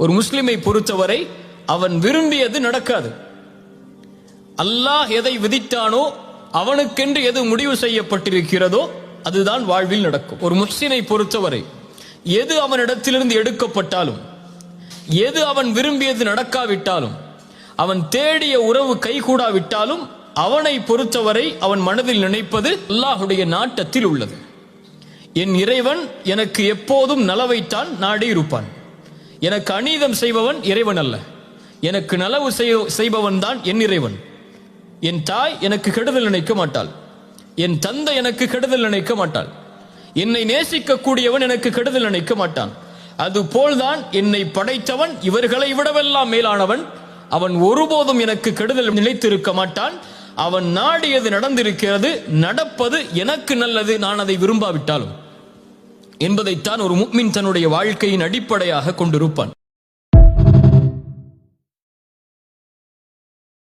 ஒரு முஸ்லிமை பொறுத்தவரை அவன் விரும்பியது நடக்காது. அல்லாஹ் எதை விதித்தானோ, அவனுக்கென்று எது முடிவு செய்யப்பட்டிருக்கிறதோ அதுதான் வாழ்வில் நடக்கும். ஒரு முஸ்லிமை பொறுத்தவரை எது அவனிடத்திலிருந்து எடுக்கப்பட்டாலும், எது அவன் விரும்பியது நடக்காவிட்டாலும், அவன் தேடிய உறவு கைகூடாவிட்டாலும், அவனை பொறுத்தவரை அவன் மனதில் நினைப்பது அல்லாஹுடைய நாட்டத்தில் உள்ளது. என் இறைவன் எனக்கு எப்போதும் நலவைத்தான் நாடி இருப்பான். எனக்கு அநீதம் செய்பவன் இறைவன் அல்ல, எனக்கு நலவு செய்பவன் தான் என் இறைவன். என் தாய் எனக்கு கெடுதல் நினைக்க மாட்டாள், என் தந்தை எனக்கு கெடுதல் நினைக்க மாட்டாள், என்னை நேசிக்க கூடியவன் எனக்கு கெடுதல் நினைக்க மாட்டான். அதுபோல்தான் என்னை படைத்தவன் இவர்களை விடவெல்லாம் மேலானவன். அவன் ஒருபோதும் எனக்கு கெடுதல் நினைத்திருக்க மாட்டான். அவன் நாடியது நடந்திருக்கிறது, நடப்பது எனக்கு நல்லது, நான் அதை விரும்பாவிட்டாலும் என்பதைத்தான் ஒரு முஃமின் தன்னுடைய வாழ்க்கையின் அடிப்படையாக கொண்டிருப்பான்.